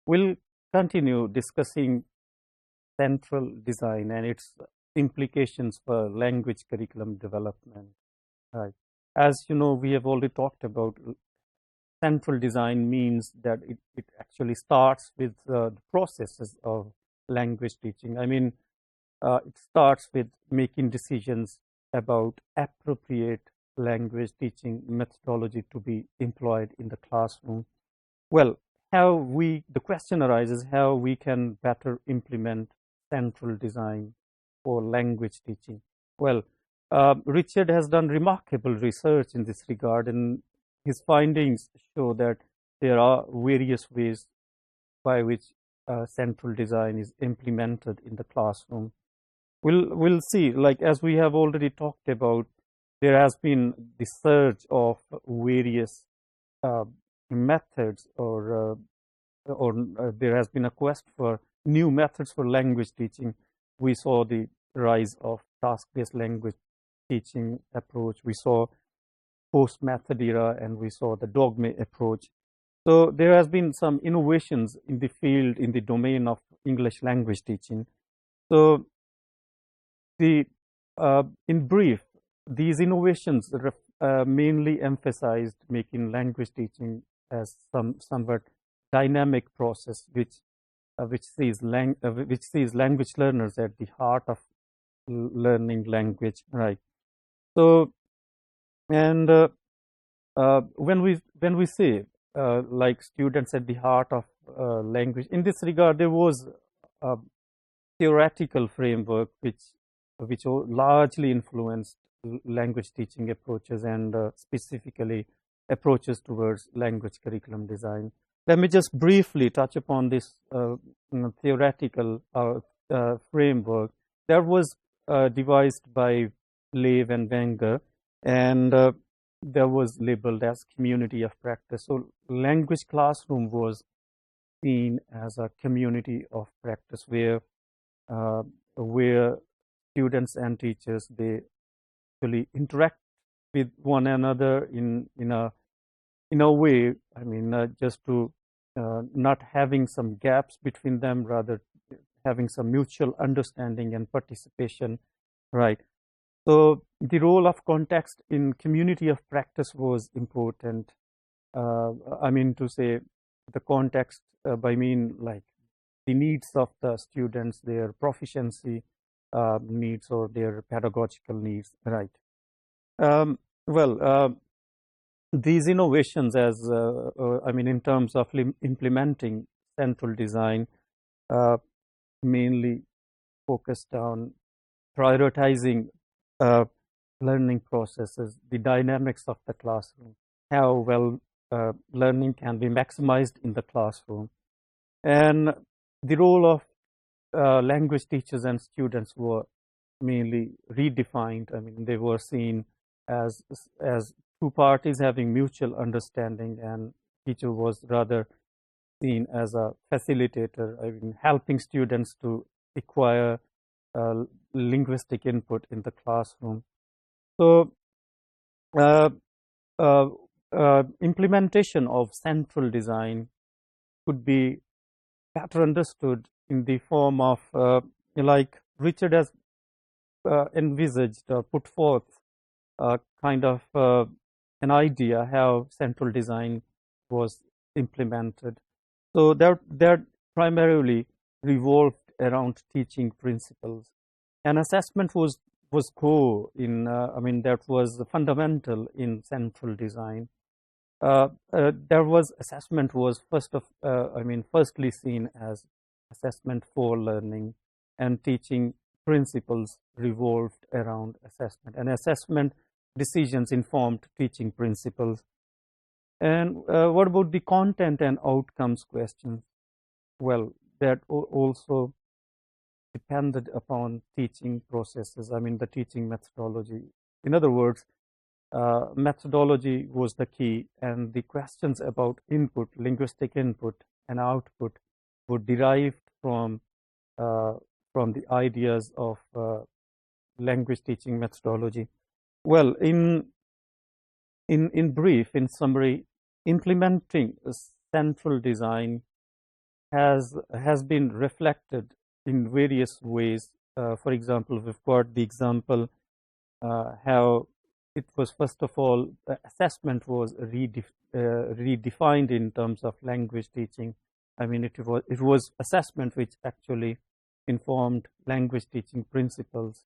We'll continue discussing central design and its implications for language curriculum development. Right. As you know, we have already talked about central design means that it actually starts with the processes of language teaching. I mean, it starts with making decisions about appropriate language teaching methodology to be employed in the classroom. Well, the question arises how we can better implement central design for language teaching. Well, Richard has done remarkable research in this regard, and his findings show that there are various ways by which central design is implemented in the classroom. We'll see, like as we have already talked about, there has been the surge of various methods, or there has been a quest for new methods for language teaching. We saw the rise of task-based language teaching approach. We saw post-method era, and we saw the dogma approach. So there has been some innovations in the field, in the domain of English language teaching. So in brief, these innovations mainly emphasized making language teaching as somewhat dynamic process, which sees language learners at the heart of learning language, right? So, and when we say like students at the heart of language, in this regard, there was a theoretical framework which largely influenced language teaching approaches, and specifically approaches towards language curriculum design. Let me just briefly touch upon this theoretical framework that was devised by Lev and Wenger, and that was labeled as community of practice. So language classroom was seen as a community of practice where students and teachers, they actually interact with one another in a way, I mean, just to not having some gaps between them, rather having some mutual understanding and participation, right? So the role of context in community of practice was important. I mean to say the context by mean like the needs of the students, their proficiency needs, or their pedagogical needs, right? These innovations, as I mean, in terms of implementing central design, mainly focused on prioritizing learning processes, the dynamics of the classroom, how well learning can be maximized in the classroom, and the role of language teachers and students were mainly redefined. I mean, they were seen as two parties having mutual understanding, and teacher was rather seen as a facilitator, I mean, helping students to acquire linguistic input in the classroom. So implementation of central design could be better understood in the form of like Richard has envisaged or put forth kind of an idea how central design was implemented. So that primarily revolved around teaching principles, and assessment was core in I mean, that was fundamental in central design. Assessment was firstly seen as assessment for learning, and teaching principles revolved around assessment, and assessment decisions informed teaching principles. And what about the content and outcomes questions? Well, that also depended upon teaching processes, I mean, the teaching methodology. In other words, methodology was the key, and the questions about input, linguistic input and output, were derived from the ideas of language teaching methodology. Well, in brief, in summary, implementing central design has been reflected in various ways. For example, we've got the example how it was, first of all, the assessment was redefined in terms of language teaching. I mean, it was assessment which actually informed language teaching principles.